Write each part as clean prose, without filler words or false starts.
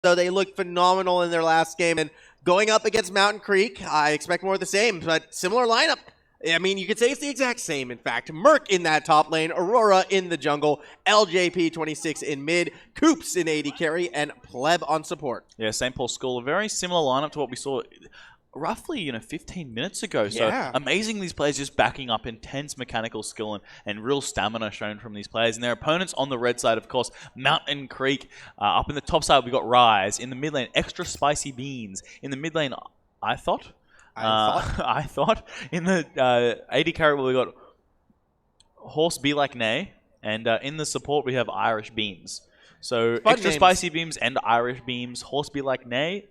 So they looked phenomenal in their last game. And going up against Mountain Creek, I expect more of the same, but similar lineup. I mean, you could say it's the exact same, in fact. Mirk in that top lane, Aurôra in the jungle, LJP26 in mid, Kooops in AD carry, and Plëb on support. Yeah, St. Paul's School, a very similar lineup to what we saw roughly 15 minutes ago. So amazing, these players just backing up intense mechanical skill and real stamina shown from these players. And their opponents on the red side, of course, Mountain Creek. Up in the top side, we got Ryze. In the mid lane, extraspicybeans. In the mid lane, ithot. I thought. In the AD carry, we got Horsebelikeneigh, and in the support we have Irish Beams. So extra spicy beams and Irish Beams, Horsebelikeneigh.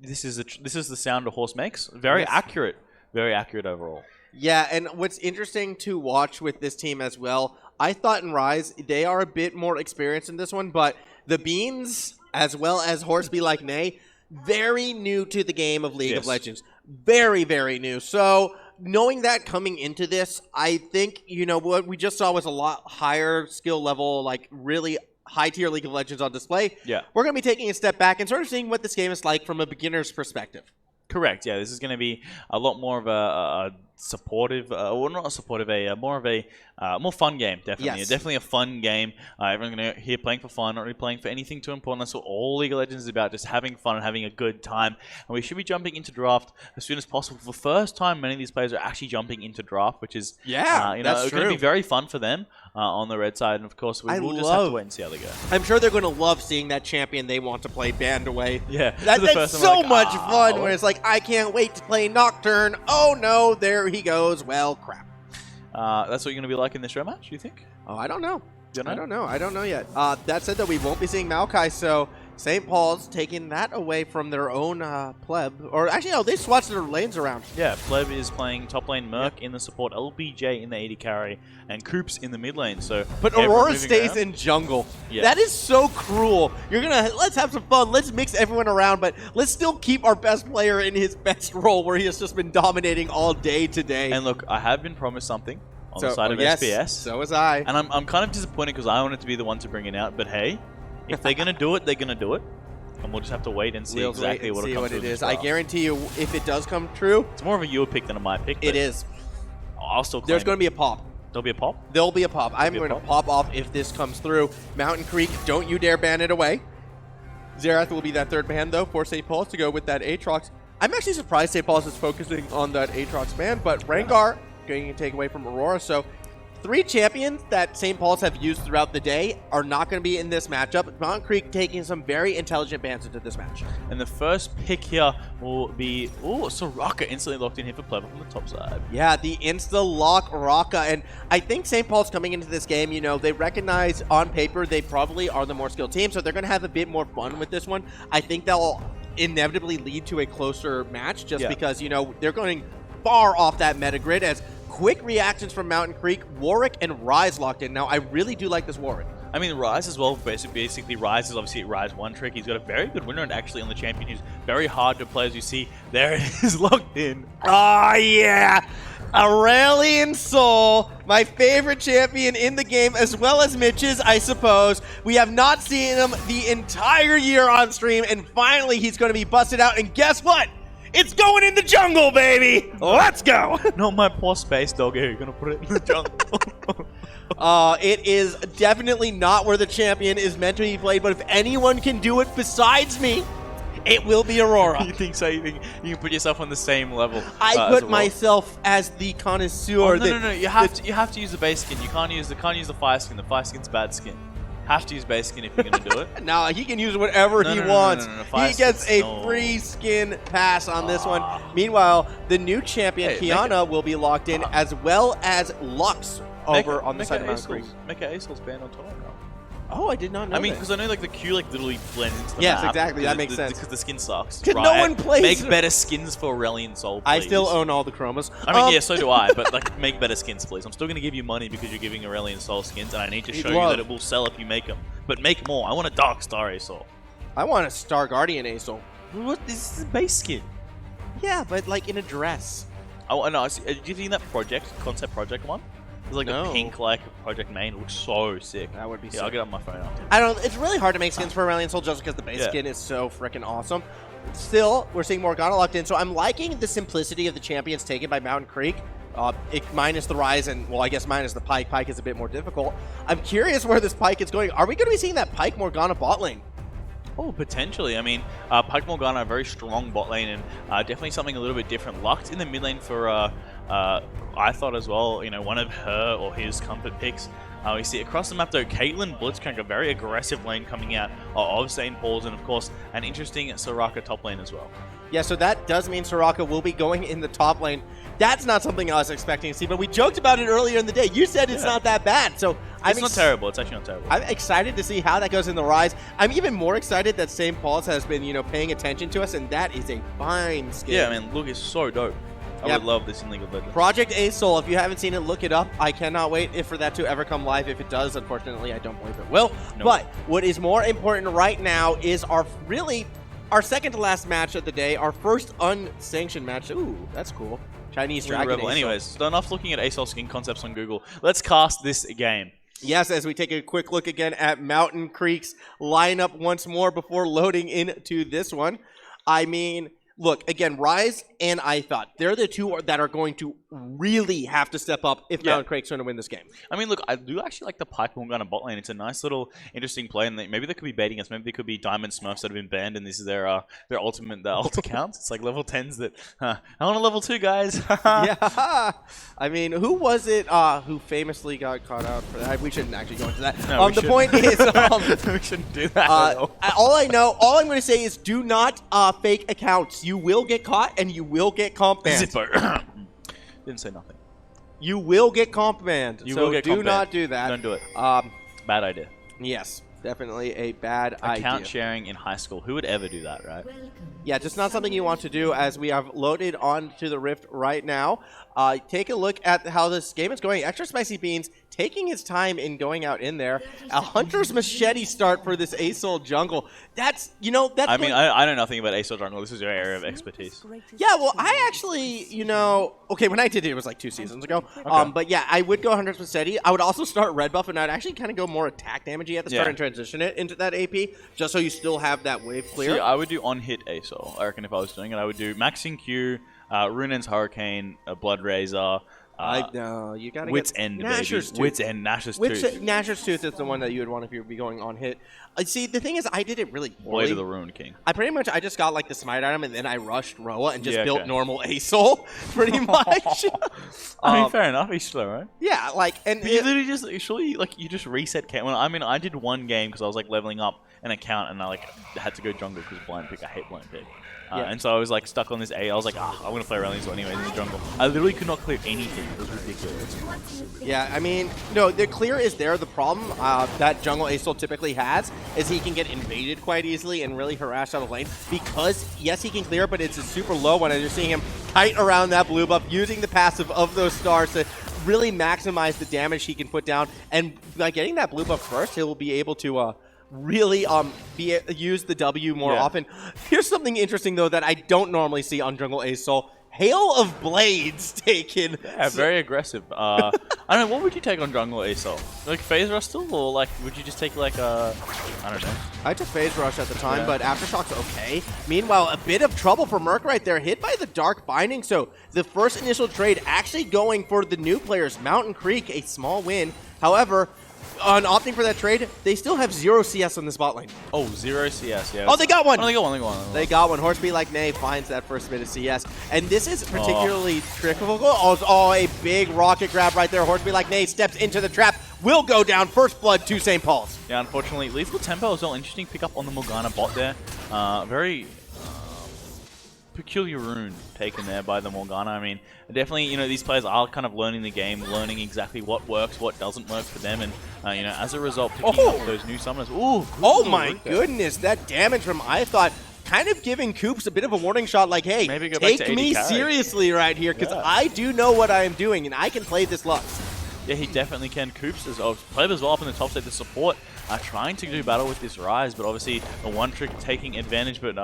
This is the sound a horse makes. Very accurate overall. Yeah, and what's interesting to watch with this team as well, I thought in Ryze they are a bit more experienced in this one, but the Beams as well as Horsebelikeneigh, very new to the game of League of Legends. Very, very new. So knowing that coming into this, I think, what we just saw was a lot higher skill level, like really high-tier League of Legends on display. Yeah. We're going to be taking a step back and sort of seeing what this game is like from a beginner's perspective. Correct. Yeah, this is going to be a lot more of a supportive, well, not a supportive, more of a more fun game, definitely. Yes. Definitely a fun game. Everyone's going to here playing for fun, not really playing for anything too important. That's what all League of Legends is about, just having fun and having a good time. And we should be jumping into draft as soon as possible. For the first time, many of these players are actually jumping into draft, which is, it's going to be very fun for them on the red side. And of course, we will just have to wait and see how they go. I'm sure they're going to love seeing that champion they want to play banned away. Yeah. That's so much fun when it's like, I can't wait to play Nocturne. Oh no, there he goes. Well, crap. That's what you're going to be like in this rematch, you think? Oh, I don't know. I don't know. I don't know yet. That said, though, we won't be seeing Maokai, so St. Paul's taking that away from their own Plëb. Or actually, no, they swatched their lanes around. Yeah, Plëb is playing top lane Mirk in the support, LBJ in the AD carry, and Kooops in the mid lane. So, but Aurôra stays in jungle. Yeah. That is so cruel. You're gonna let's have some fun. Let's mix everyone around, but let's still keep our best player in his best role, where he has just been dominating all day today. And look, I have been promised something on the side of SPS. So was I. And I'm kind of disappointed because I wanted to be the one to bring it out. But hey, if they're gonna do it, they're gonna do it. And we'll just have to wait and see exactly what it is. I guarantee you, if it does come true, it's more of a your pick than a my pick. It is. I'll still claim there's going to be a pop. There'll be a pop? There'll be a pop. I'm going to pop off if this comes through. Mountain Creek, don't you dare ban it away. Xerath will be that third ban, though, for St. Paul's to go with that Aatrox. I'm actually surprised St. Paul's is focusing on that Aatrox ban, but Rengar going to take away from Aurôra. So 3 champions that St. Paul's have used throughout the day are not going to be in this matchup. Mountain Creek taking some very intelligent bans into this match. And the first pick here will be, Soraka instantly locked in here for Plëb on the top side. Yeah, the insta-lock Raka. And I think St. Paul's coming into this game, they recognize on paper they probably are the more skilled team, so they're going to have a bit more fun with this one. I think that will inevitably lead to a closer match just because, they're going far off that meta grid as quick reactions from Mountain Creek, Warwick, and Ryze locked in. Now, I really do like this Warwick. I mean, Ryze as well, basically Ryze is obviously Ryze one trick. He's got a very good win rate actually on the champion. He's very hard to play, as you see. There it is, locked in. Oh, yeah! Aurelion Sol, my favorite champion in the game, as well as Mitch's, I suppose. We have not seen him the entire year on stream, and finally he's going to be busted out, and guess what? It's going in the jungle, baby! Let's go! Not my poor space dog here. You're going to put it in the jungle. It is definitely not where the champion is meant to be played, but if anyone can do it besides me, it will be Aurôra. You think so? You think you can put yourself on the same level? I put myself as the connoisseur. No. You have to use the base skin. You can't use the fire skin. The fire skin's bad skin. Have to use base skin if you're going to do it. No, he can use whatever he wants. He gets a free skin pass on this one. Meanwhile, the new champion, Qiyana, will be locked in, as well as Lux over on the side of Mountain Creek. Make Asol's banned on top now. Oh, I did not know. I mean, because I know the Q literally blends into the map. Yes, exactly. That makes sense. Because the skin sucks. Right? No one plays. Make better skins for Aurelion Sol, please. I still own all the chromas. I mean, yeah, so do I. But make better skins, please. I'm still going to give you money because you're giving Aurelion Sol skins, and I need to show you that it will sell if you make them. But make more. I want a Dark Star Asol. I want a Star Guardian Asol. What? This is a base skin. Yeah, but like in a dress. Oh no! Do you think that concept project one? There's like a pink like Project Main. It looks so sick. That would be sick. Yeah, I'll get on my phone after. I don't. It's really hard to make skins for Aurelion Sol just because the base skin is so freaking awesome. Still, we're seeing Morgana locked in, so I'm liking the simplicity of the champions taken by Mountain Creek. Minus the Ryze and, well, I guess minus the Pike. Pike is a bit more difficult. I'm curious where this Pike is going. Are we going to be seeing that Pike Morgana bot lane? Oh, potentially. I mean, Pike Morgana, a very strong bot lane, and definitely something a little bit different. Lucked in the mid lane for ithot as well. You know, one of her or his comfort picks. We see across the map though, Caitlyn, Blitzcrank, a very aggressive lane coming out of St. Paul's, and of course, an interesting Soraka top lane as well. Yeah, so that does mean Soraka will be going in the top lane. That's not something I was expecting to see, but we joked about it earlier in the day. You said it's not that bad, so it's not terrible. It's actually not terrible. I'm excited to see how that goes in the Ryze. I'm even more excited that St. Paul's has been, you know, paying attention to us, and that is a fine skin. Yeah, I mean, look, it's so dope. I would love this in League of Legends. Project A Sol, if you haven't seen it, look it up. I cannot wait for that to ever come live. If it does, unfortunately, I don't believe it will. Nope. But what is more important right now is our second to last match of the day, our first unsanctioned match. Ooh, that's cool. Chinese Dragon Rebel. Anyways, done enough looking at ASOL skin concepts on Google. Let's cast this game. Yes, as we take a quick look again at Mountain Creek's lineup once more before loading into this one. I mean, look, again, Ryze and ithot, they're the two that are going to really have to step up if Mountain Creek's going to win this game. I mean, look, I do actually like the Pike Morgana bot lane. It's a nice little interesting play, and maybe they could be baiting us. Maybe they could be Diamond Smurfs that have been banned, and this is their ultimate account. It's like level 10s that, I want a level 2, guys. Yeah. I mean, who was it who famously got caught out for that? We shouldn't actually go into that. No, the point is, we shouldn't do that. all I'm going to say is do not fake accounts. You will get caught, and you will get comp banned. Zippo. Didn't say nothing. You will get comp banned. Do not do that. Don't do it. Bad idea. Yes, definitely a bad idea. Account sharing in high school. Who would ever do that, right? Yeah, just not something you want to do, as we have loaded onto the Rift right now. Take a look at how this game is going. extraspicybeans taking his time in going out in there. A Hunter's Machete start for this ASOL jungle. That's, you know, that's... I mean, I know nothing about ASOL jungle. This is your area of expertise. Yeah, well, I actually, you know... Okay, when I did it was like 2 seasons ago. Okay. But yeah, I would go Hunter's Machete. I would also start red buff, and I'd actually kind of go more attack damagey at the start and transition it into that AP, just so you still have that wave clear. See, I would do on-hit ASOL. I reckon if I was doing it, I would do Maxing Q, Runen's Hurricane, Blood Razor, you gotta Wit's get End, Nashor's baby. Tooth. Wit's End, Nashor's Tooth. Nashor's Tooth is the one that you would want if you would be going on hit. See, the thing is, I did it really poorly. Blade of the Ruin King. I just got like the smite item, and then I rushed Roa and just built normal ASOL, pretty much. I mean, fair enough. He's slow, right? Yeah, like, and but you literally just you just reset camp. Well, I mean, I did one game because I was like leveling up an account, and I like had to go jungle because blind pick. I hate blind pick. And so I was like stuck on this A. I was like, I'm going to play Aurelion Sol anyways in the jungle. I literally could not clear anything. It was ridiculous. Yeah, I mean, no, the clear is there. The problem that jungle ASOL typically has is he can get invaded quite easily and really harass out of lane because, yes, he can clear, but it's a super low one. And you're seeing him kite around that blue buff, using the passive of those stars to really maximize the damage he can put down. And by getting that blue buff first, he will be able to... really use the W more often. Here's something interesting, though, that I don't normally see on jungle ASOL. Hail of Blades taken. Yeah, very aggressive. I don't know, what would you take on jungle ASOL? Like Phase Rush still, or like would you just take like I don't know. I took Phase Rush at the time, but Aftershock's okay. Meanwhile, a bit of trouble for Mirk right there, hit by the Dark Binding. So the first initial trade actually going for the new players. Mountain Creek, a small win. However, on opting for that trade, they still have 0 CS on this bot lane. Oh, 0 CS, yeah. Oh, they got one! Oh, they got one. They got one. Horsebelikeneigh finds that first bit of CS. And this is particularly trickable. Oh, a big rocket grab right there. Horsebelikeneigh steps into the trap. Will go down. First blood to St. Paul's. Yeah, unfortunately, lethal tempo as well. Interesting pickup on the Morgana bot there. Very... peculiar rune taken there by the Morgana. I mean, definitely, you know, these players are kind of learning the game, learning exactly what works, what doesn't work for them, and, you know, as a result, picking up those new summoners. Ooh, oh my goodness, that damage from ithot kind of giving Kooops a bit of a warning shot, like, hey, take me seriously right here, because I do know what I am doing, and I can play this Lux. Yeah, he definitely can. Kooops as well. Plëb as well up in the top side. The support trying to do battle with this Ryze, but obviously the one trick taking advantage, but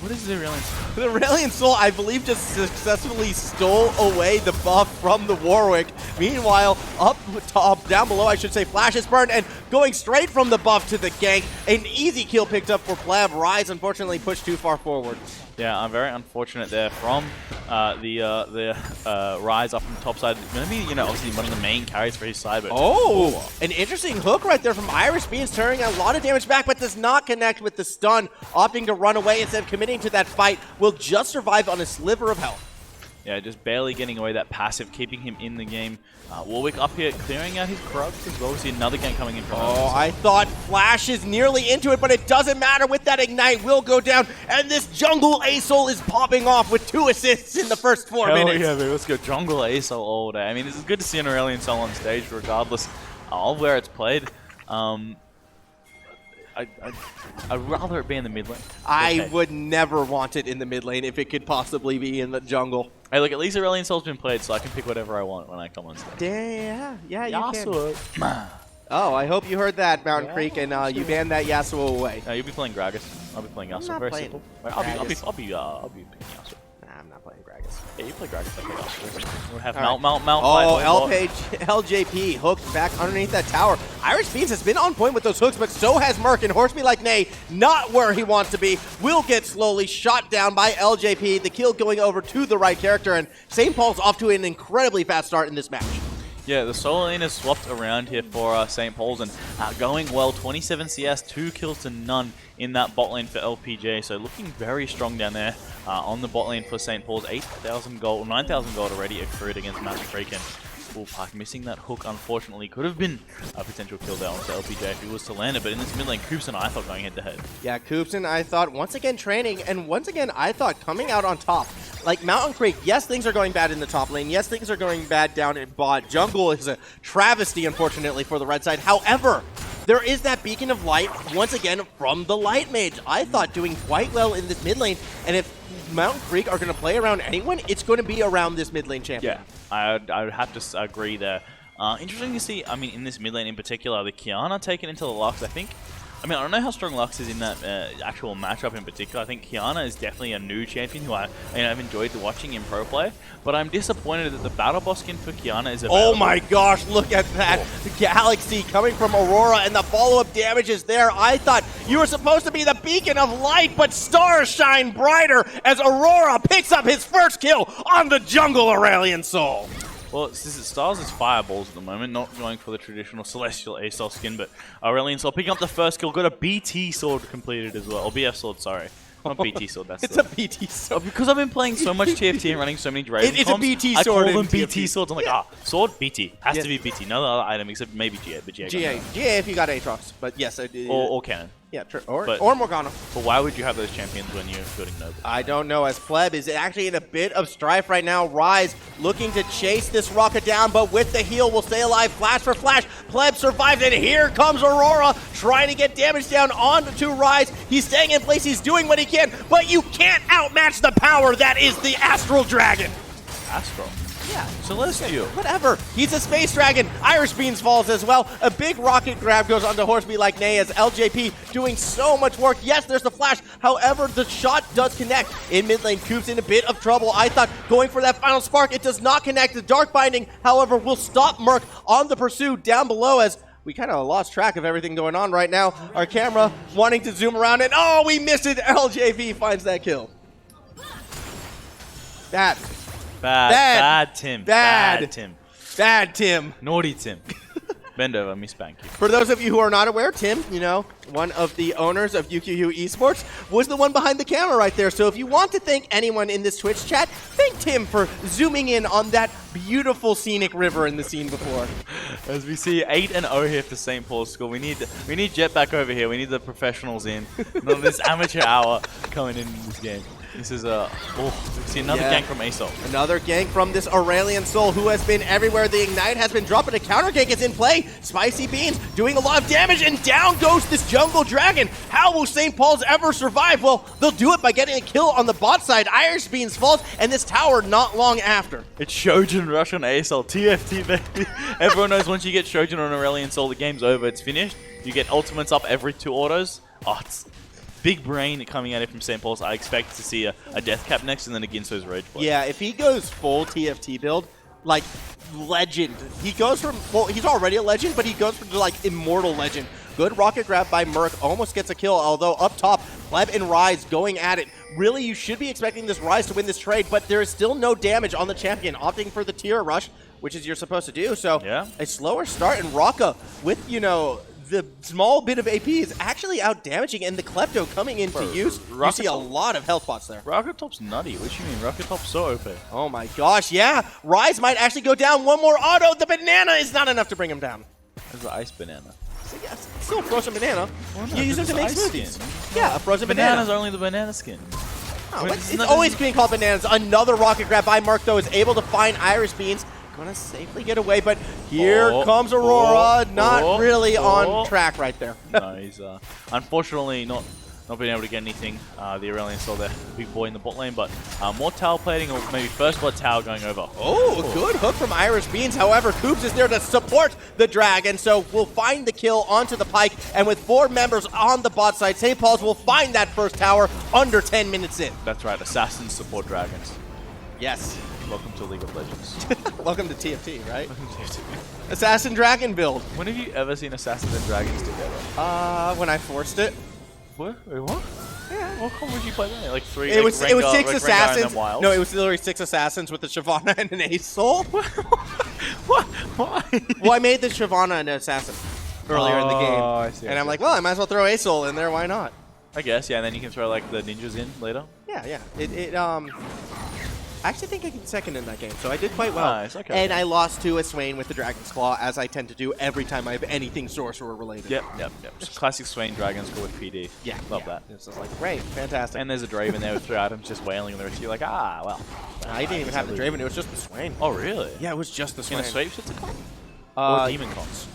What is the Aurelion Sol? The Aurelion Sol, I believe, just successfully stole away the buff from the Warwick. Meanwhile, up top, down below, I should say, Flash is burned, and going straight from the buff to the gank. An easy kill picked up for Plëb. Ryze, unfortunately, pushed too far forward. Yeah, very unfortunate there from the Ryze up on the top side. Maybe, you know, obviously one of the main carries for his side. But an interesting hook right there from Irish Beans, turning a lot of damage back, but does not connect with the stun. Opting to run away instead of committing to that fight, will just survive on a sliver of health. Yeah, just barely getting away that passive, keeping him in the game. Warwick up here clearing out his Kooops as well. We see another gank coming in from I thought Flash is nearly into it, but it doesn't matter. With that Ignite will go down, and this jungle Asol is popping off with 2 assists in the first 4 minutes. Yeah, man, let's go jungle Asol all day. I mean, it's good to see an Aurelion Sol on stage regardless of where it's played. I'd rather it be in the mid lane. I would never want it in the mid lane if it could possibly be in the jungle. Hey, look, at least Aurelion Sol's been played, so I can pick whatever I want when I come on stage. Yeah, you Yasuo. can. Oh, I hope you heard that, Mountain Creek, and you banned that Yasuo away. You'll be playing Gragas. I'll be playing Yasuo. Very simple. I'll be picking Yasuo. Nah, I'm not playing Gragas. Yeah, you play Gragas. I play Yasuo. We'll have Right. Mount. LJP hooked back underneath that tower. Irish Beans has been on point with those hooks, but so has Mirk, and Horsebelikeneigh, not where he wants to be, will get slowly shot down by LJP. The kill going over to the right character, and St. Paul's off to an incredibly fast start in this match. Yeah, the solo lane is swapped around here for St. Paul's, and going well. 27 CS, 2 kills to none in that bot lane for LPJ. So looking very strong down there on the bot lane for St. Paul's. 8,000 gold, 9,000 gold already accrued against Mountain Creek. And Park missing that hook, unfortunately, could have been a potential kill there onto LPJ if he was to land it. But in this mid lane, Kooops and ithot going head to head. Yeah, Kooops and ithot once again training, and once again ithot coming out on top. Like Mountain Creek, yes, things are going bad in the top lane. Yes, things are going bad down in bot. Jungle is a travesty, unfortunately, for the red side. However, there is that beacon of light, once again, from the Light Mage. ithot doing quite well in this mid lane, and if Mountain Creek are going to play around anyone, it's going to be around this mid lane champion. Yeah, I would have to agree there. Interesting to see, I mean, in this mid lane in particular, the Qiyana taken into the Lux, I think. I mean, I don't know how strong Lux is in that actual matchup in particular. I think Qiyana is definitely a new champion who I've enjoyed watching in pro play, but I'm disappointed that the battle boss skin for Qiyana is available. Oh my gosh, look at that. The Galaxy coming from Aurôra, and the follow-up damage is there. I thought you were supposed to be the beacon of light, but stars shine brighter as Aurôra picks up his first kill on the jungle Aurelion Sol. Well, Stars is fireballs at the moment, not going for the traditional Celestial Asol skin, but Aurelion Sol picking up the first kill, got a BT sword completed as well, or BF sword, sorry. Not BT sword, that's It's a BT sword. Because I've been playing so much TFT and running so many Draven It's a BT sword. I call them BT swords. I'm like, sword, BT. Has to be BT. No other item except maybe GA, but GA. GA if you got Aatrox, but yes. Or Cannon. Yeah, true. Or Morgana. But why would you have those champions when you're building Noble? I don't know, as Plëb is actually in a bit of strife right now. Ryze looking to chase this rocket down, but with the heal will stay alive. Flash for Flash. Plëb survives, and here comes Aurôra trying to get damage down onto Ryze. He's staying in place. He's doing what he can, but you can't outmatch the power that is the Astral Dragon. Astral? Yeah. Celestial. Whatever. He's a space dragon. Irish Beans falls as well. A big rocket grab goes onto Horsebelikeneigh as LJP doing so much work. Yes, there's the flash. However, the shot does connect. In mid lane, Kooops in a bit of trouble. ithot going for that final spark. It does not connect. The Dark Binding, however, will stop Mirk on the pursuit down below as we kind of lost track of everything going on right now. Our camera wanting to zoom around, and we missed it. LJP finds that kill. Bad Tim. Bad Tim. Bad Tim. Naughty Tim. Bend over, me spank you. For those of you who are not aware, Tim, one of the owners of UQU Esports, was the one behind the camera right there. So if you want to thank anyone in this Twitch chat, thank Tim for zooming in on that beautiful scenic river in the scene before. As we see 8-0 here for St. Paul's School. We need Jet back over here. We need the professionals in. On this amateur hour coming in this game. This is we see another gank from Asol. Another gank from this Aurelion Sol, who has been everywhere. The Ignite has been dropped, but a counter gank is in play. Spicy Beans doing a lot of damage, and down goes this jungle dragon. How will St. Paul's ever survive? Well, they'll do it by getting a kill on the bot side. Irish Beans falls, and this tower not long after. It's Shojin Rush on Asol. TFT, baby. Everyone knows once you get Shojin on Aurelion Sol, the game's over. It's finished. You get ultimates up every 2 autos. big brain coming at it from St. Paul's. I expect to see a death cap next and then against those Rage Blade. Yeah, if he goes full TFT build, like legend. He goes from, well, he's already a legend, but he goes from like immortal legend. Good rocket grab by Mirk, almost gets a kill, although up top, Plëb and Ryze going at it. Really, you should be expecting this Ryze to win this trade, but there is still no damage on the champion, opting for the tier rush, which is you're supposed to do. So yeah, a slower start, and Soraka with, you know, the small bit of AP is actually out damaging, and the Klepto coming into use. You see a lot of health pots there. Rocket Top's nutty. What do you mean? Rocket Top's so OP. Oh my gosh, yeah. Ryze might actually go down. One more auto. The banana is not enough to bring him down. There's the ice banana. So yes, it's still a frozen banana. Well, no, you use it to make smoothies. Yeah, a frozen Banana's banana. only the banana skin. Oh, it's always being called bananas. Another rocket grab by Mirk, though, is able to find Irish Beans. Gonna safely get away, but here comes Aurôra. Not really on track right there. No, he's unfortunately not being able to get anything. The Aurelion Sol there, big boy in the bot lane, but more tower plating or maybe first blood tower going over. Oh, good hook from Irish Beans. However, Kooops is there to support the dragon, so we'll find the kill onto the Pike, and with 4 members on the bot side, St. Paul's will find that first tower under 10 minutes in. That's right, assassins support dragons. Yes. Welcome to League of Legends. Welcome to TFT, right? Assassin Dragon build. When have you ever seen Assassins and Dragons together? When I forced it. What? Wait, what? Yeah. What comp would you play then? Like 3? It was Rengar, 6 like assassins. No, it was literally 6 assassins with a Shyvana and an Ace Soul. What? Why? Well, I made the Shyvana an assassin earlier in the game. I see. And I'm like, well, I might as well throw Ace Soul in there. Why not? I guess, yeah. And then you can throw like the ninjas in later. Yeah. I actually think I can second in that game, so I did quite well. Nice, okay. And I lost to a Swain with the Dragon's Claw, as I tend to do every time I have anything sorcerer related. Yep. Just classic Swain Dragon's Claw with PD. Yeah. Love that. It's just like, great, fantastic. And there's a Draven there with 3 items just wailing, and the rest of you like, well. I didn't even have the Draven, it was just the Swain. Oh, really? Yeah, it was just the Swain. In a Shapeshifter comp? Or Demon comps?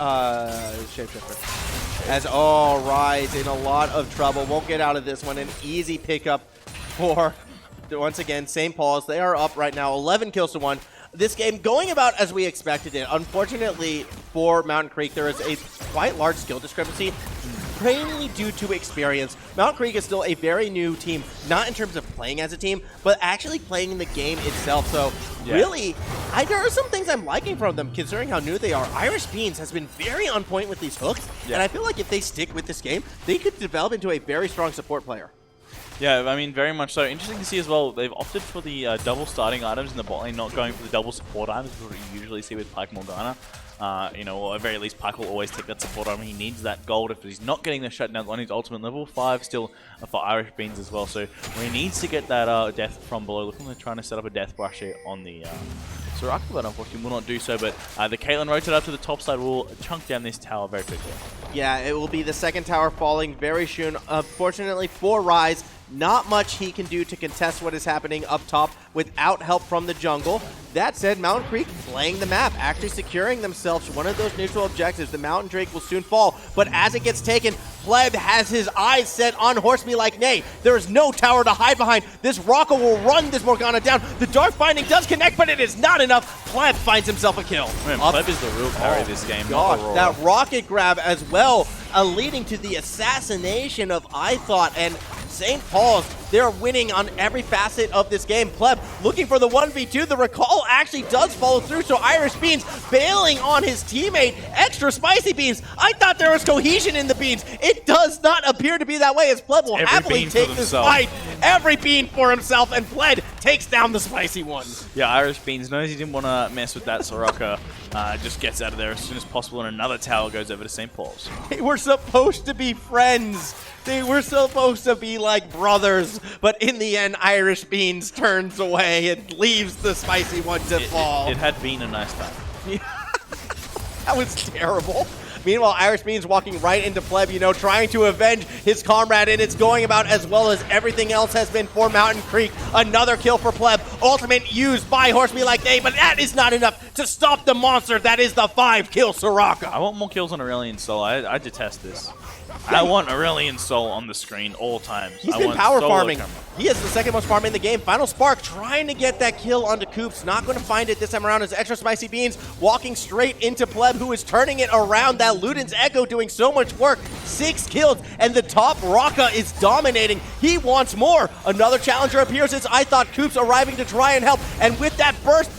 Shapeshifter. As, Ryze in a lot of trouble. Won't get out of this one. An easy pickup for, once again, St. Paul's. They are up right now, 11 kills to 1. This game going about as we expected it. Unfortunately for Mountain Creek, there is a quite large skill discrepancy, mainly due to experience. Mountain Creek is still a very new team, not in terms of playing as a team, but actually playing in the game itself. So really, there are some things I'm liking from them, considering how new they are. Irish Beans has been very on point with these hooks, and I feel like if they stick with this game, they could develop into a very strong support player. Yeah, I mean, very much so. Interesting to see as well, they've opted for the double starting items in the bot lane, not going for the double support items, which is what you usually see with Pike Morgana. Or at very least, Pike will always take that support item. He needs that gold if he's not getting the shutdown on his ultimate level 5, still for Irish Beans as well. So he needs to get that death from below. Looking like they're trying to set up a death brush here on the Soraka, but unfortunately will not do so. But the Caitlyn rotate up to the top side will chunk down this tower very quickly. Yeah, it will be the second tower falling very soon. Unfortunately for Ryze, not much he can do to contest what is happening up top without help from the jungle. That said, Mountain Creek playing the map, actually securing themselves one of those neutral objectives. The Mountain Drake will soon fall, but as it gets taken, Plëb has his eyes set on Horsebelikeneigh. There is no tower to hide behind. This Soraka will run this Morgana down. The Dark Binding does connect, but it is not enough. Plëb finds himself a kill. Man, Plëb is the real carry of this game. Gosh, that rocket grab as well, leading to the assassination of ithot, and St. Paul's, they're winning on every facet of this game. Plëb looking for the 1v2. The recall actually does follow through, so Irish Beans bailing on his teammate. Extra spicy beans. I thought there was cohesion in the beans. It does not appear to be that way, as Plëb will happily take this fight. Every bean for himself, and Plëb takes down the spicy one. Yeah, Irish Beans knows he didn't want to mess with that Soraka. Just gets out of there as soon as possible, and another tower goes over to St. Paul's. They were supposed to be friends. They were supposed to be like brothers, but in the end, Irish Beans turns away and leaves the spicy one to fall. It had been a nice time. That was terrible. Meanwhile, Irish Beans walking right into Plëb, trying to avenge his comrade, and it's going about as well as everything else has been for Mountain Creek. Another kill for Plëb. Ultimate used by Horsebelikeneigh, but that is not enough to stop the monster that is the 5-kill Soraka. I want more kills on Aurelion Sol. I detest this. I want Aurelion Sol on the screen all times. He's been power farming. He is the second most farm in the game. Final Spark trying to get that kill onto Kooops. Not going to find it this time around as Extra Spicy Beans walking straight into Plëb, who is turning it around. That Luden's Echo doing so much work. 6 kills, and the top Soraka is dominating. He wants more. Another challenger appears. It's ithot. Kooops arriving to try and help. And with that burst,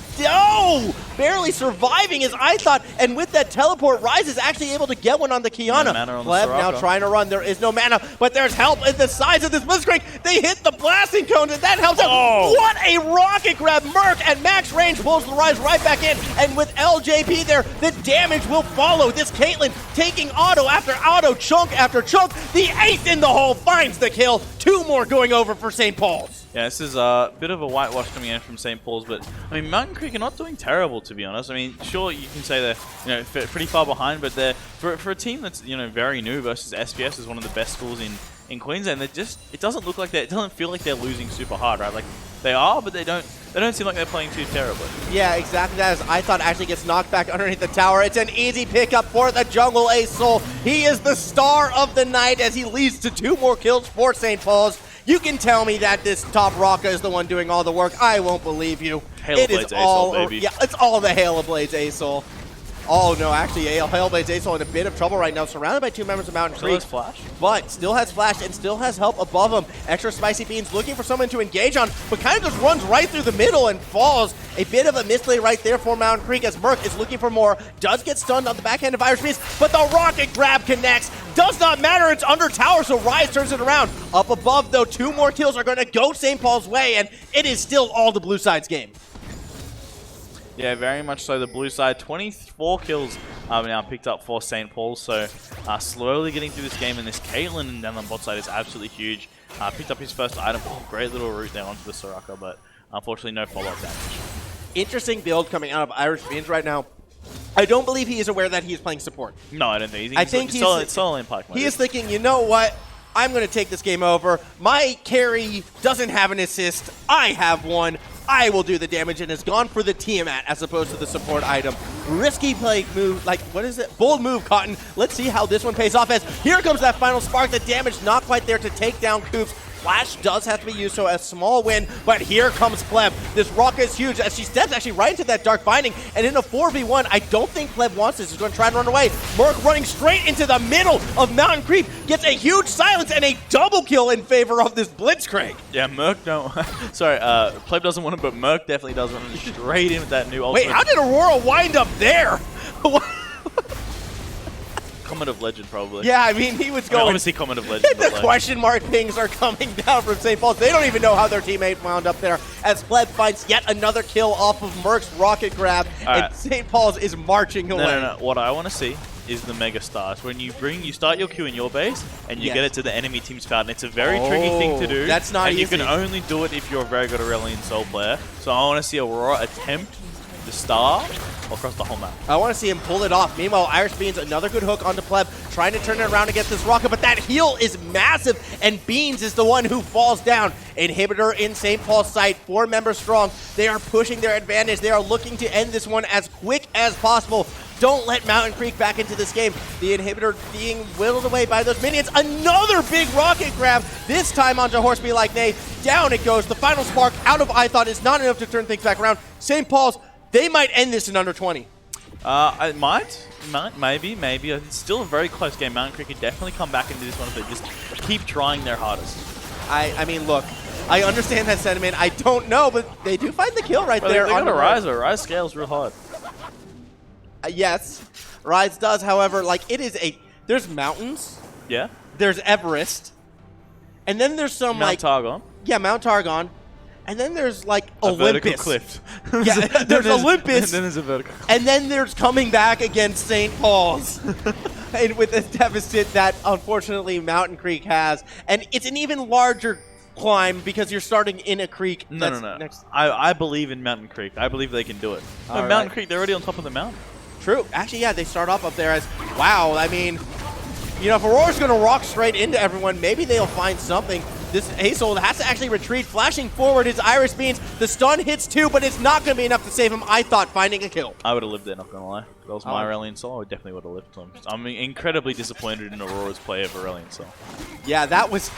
barely surviving as ithot, and with that teleport, Ryze is actually able to get one on the Qiyana. Plëb now trying to run. There is no mana, but there's help at the size of this Blitzcrank. They hit the blasting cones, and that helps out. What a rocket grab! Mirk at max range pulls the Ryze right back in, and with LJP there, the damage will follow. This Caitlyn taking auto after auto, chunk after chunk. The ace in the hole finds the kill. 2 more going over for St. Paul's. Yeah, this is a bit of a whitewash coming in from St. Paul's, but I mean, Mountain Creek are not doing terrible, to be honest. I mean, sure, you can say they're pretty far behind, but they're for a team that's very new versus SPS is one of the best schools in Queensland. It doesn't look like it doesn't feel like they're losing super hard, right? Like they are, but they don't seem like they're playing too terribly. Yeah, exactly that. As ithot actually gets knocked back underneath the tower. It's an easy pickup for the jungle ace Sol. He is the star of the night as he leads to 2 more kills for St. Paul's. You can tell me that this top Soraka is the one doing all the work. I won't believe you. Hail Blades A-Sol, baby. Yeah, it's all the Hail of Blades A-Sol. Oh no, actually, Hail Blades A-Sol in a bit of trouble right now, surrounded by 2 members of Mountain Creek. Still has Flash. But still has Flash and still has help above him. Extra Spicy Beans looking for someone to engage on, but kind of just runs right through the middle and falls. A bit of a misplay right there for Mountain Creek as Mirk is looking for more. Does get stunned on the backhand of Irish Beans, but the rocket grab connects. Does not matter, it's under tower, so Ryze turns it around. Up above, though, 2 more kills are going to go St. Paul's way, and it is still all the blue side's game. Yeah, very much so. The blue side, 24 kills now picked up for St. Paul's. So slowly getting through this game, and this Caitlyn down on bot side is absolutely huge. Picked up his first item. Great little route there onto the Soraka, but unfortunately no follow-up damage. Interesting build coming out of Irish Beans right now. I don't believe he is aware that he is playing support. No, I don't think he's. I think he's solely in Pike mode. He is thinking, you know what? I'm going to take this game over. My carry doesn't have an assist. I have one. I will do the damage, and has gone for the Tiamat as opposed to the support item. Risky play move, like, what is it? Bold move, Cotton. Let's see how this one pays off as here comes that final spark. The damage not quite there to take down Kooops. Flash does have to be used, so a small win, but here comes Plëb. This rocket is huge as she steps actually right into that Dark Binding, and in a 4v1, I don't think Plëb wants this. He's going to try and run away. Mirk running straight into the middle of Mountain Creek, gets a huge silence and a double kill in favor of this Blitzcrank. Yeah, Mirk don't... Sorry, Plëb doesn't want it, but Mirk definitely does want it. Straight in with that new ultimate. Wait, how did Aurôra wind up there? Comment of Legend, probably. Yeah, I mean, he was going... obviously Comment of Legend. The question mark pings are coming down from St. Paul's. They don't even know how their teammate wound up there as Plëb finds yet another kill off of Mirk's rocket grab, and St. Paul's is marching away. No. What I want to see is the Mega Stars. When you start your Q in your base, and you get it to the enemy team's fountain. It's a very tricky thing to do. That's not easy. And you can only do it if you're a very good Aurelion Sol player. So I want to see Aurôra attempt the star across the whole map. I want to see him pull it off. Meanwhile, Irish Beans, another good hook onto Plëb, trying to turn it around against this rocket, but that heal is massive, and Beans is the one who falls down. Inhibitor in St. Paul's site, 4 members strong. They are pushing their advantage. They are looking to end this one as quick as possible. Don't let Mountain Creek back into this game. The Inhibitor being whittled away by those minions. Another big rocket grab, this time onto Horsebelikeneigh. Down it goes. The final spark out of ithot is not enough to turn things back around. St. Paul's, they might end this in under 20. It might, maybe. It's still a very close game. Mountain Creek could definitely come back into this one if they just keep trying their hardest. I mean, look, I understand that sentiment. I don't know, but they do find the kill right there. They got a Ryze. Ryze scales real hard. Yes, Ryze does. However, like, there's mountains. Yeah. There's Everest. And then there's some, Mount Targon. Yeah, Mount Targon. And then there's, like, Olympus. Vertical cliff. Yeah, there's Olympus. And then there's a vertical. And then there's coming back against St. Paul's. And with this deficit that, unfortunately, Mountain Creek has. And it's an even larger climb because you're starting in a creek. No. I believe in Mountain Creek. I believe they can do it. Mountain Creek, they're already on top of the mountain. True. Actually, yeah, they start off up there as, wow, I mean, you know, if Aurora's going to rock straight into everyone, maybe they'll find something. This A-Sol has to actually retreat. Flashing forward is Irish Beans. The stun hits 2, but it's not going to be enough to save him. I thought finding a kill. I would have lived there, not going to lie. that was my Aurelion Sol, I definitely would have lifted him. I'm incredibly disappointed in Aurora's play of Aurelion Sol. Yeah, that was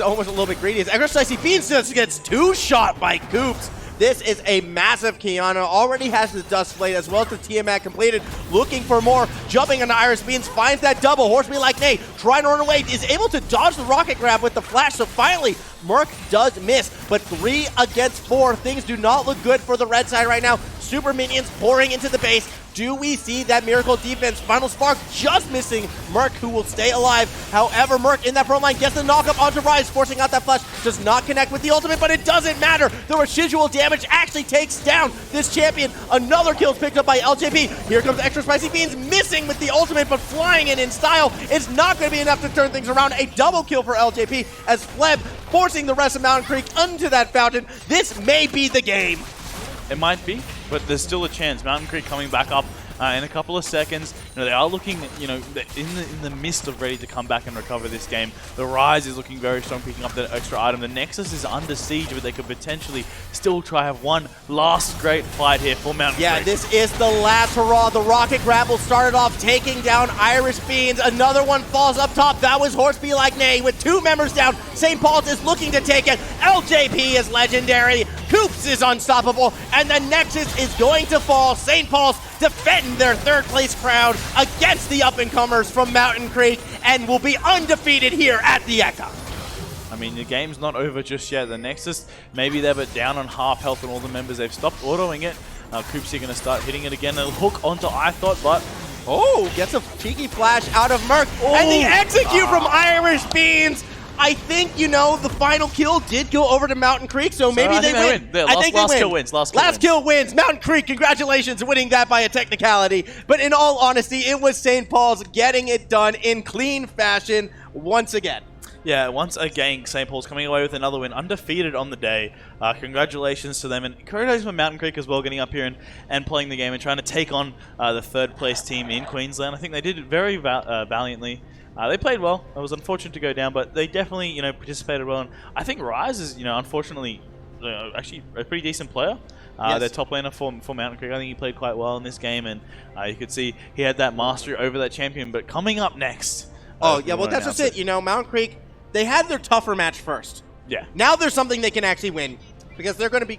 almost a little bit greedy. As extraspicybeans just gets two-shot by Kooops. This is a massive Qiyana. Already has the Dust Blade as well as the Tiamat completed. Looking for more. Jumping on the Iris Beans. Finds that double. Horsebelikeneigh trying to run away. Is able to dodge the rocket grab with the flash. So finally, Mirk does miss. But 3 against 4. Things do not look good for the red side right now. Super minions pouring into the base. Do we see that miracle defense? Final Spark just missing Mirk, who will stay alive. However, Mirk in that front line gets the knockup onto Ryze, forcing out that flash. Does not connect with the ultimate, but it doesn't matter. The residual damage actually takes down this champion. Another kill is picked up by LJP. Here comes extraspicybeans, missing with the ultimate, but flying in style. It's not going to be enough to turn things around. A double kill for LJP as Plëb forcing the rest of Mountain Creek into that fountain. This may be the game. It might be, but there's still a chance. Mountain Creek coming back up in a couple of seconds. They are looking, in the midst of ready to come back and recover this game. The Ryze is looking very strong, picking up that extra item. The Nexus is under siege, but they could potentially still try have one last great fight here for Mountain Creek. Yeah, this is the last hurrah. The rocket grapple started off taking down Irish Beans. Another one falls up top. That was Horsebelikeneigh with 2 members down. St. Paul's is looking to take it. LJP is legendary. Kooops is unstoppable. And the Nexus is going to fall. St. Paul's defend their 3rd place crown against the up-and-comers from Mountain Creek and will be undefeated here at the Ekka. I mean, the game's not over just yet. The Nexus, maybe they're but down on half health on all the members. They've stopped autoing it. Kooops are going to start hitting it again. They'll hook onto ithot, but... Oh, gets a cheeky flash out of Mirk. Oh. And the execute from Irish Beans. I think, the final kill did go over to Mountain Creek, so maybe they win. Last kill wins. Last kill wins. Mountain Creek, congratulations, winning that by a technicality. But in all honesty, it was St. Paul's getting it done in clean fashion once again. Yeah, once again, St. Paul's coming away with another win, undefeated on the day. Congratulations to them, and congratulations for Mountain Creek as well, getting up here and playing the game and trying to take on the 3rd place team in Queensland. I think they did it very valiantly. They played well. It was unfortunate to go down, but they definitely, participated well. And I think Ryze is, unfortunately, actually a pretty decent player. Yes. Their top laner for Mountain Creek. I think he played quite well in this game, and you could see he had that mastery over that champion. But coming up next... well, that's just it. Mountain Creek, they had their tougher match first. Yeah. Now there's something they can actually win, because they're going to be...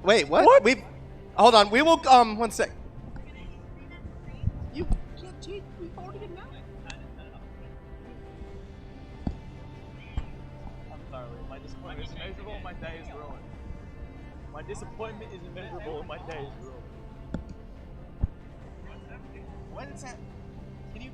Wait, what? Hold on. We will... one sec. You can't take... We've already announced. I'm sorry. My disappointment is immeasurable. My day is ruined. My disappointment is immeasurable and my day is ruined. What is that? Can you...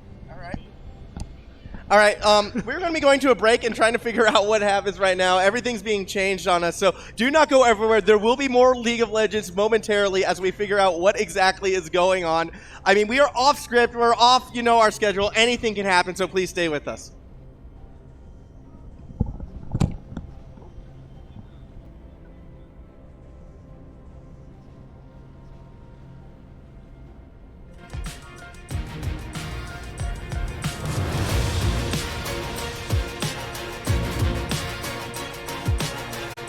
All right, we're going to be going to a break and trying to figure out what happens right now. Everything's being changed on us, so do not go everywhere. There will be more League of Legends momentarily as we figure out what exactly is going on. I mean, we are off script. We're off, our schedule. Anything can happen, so please stay with us.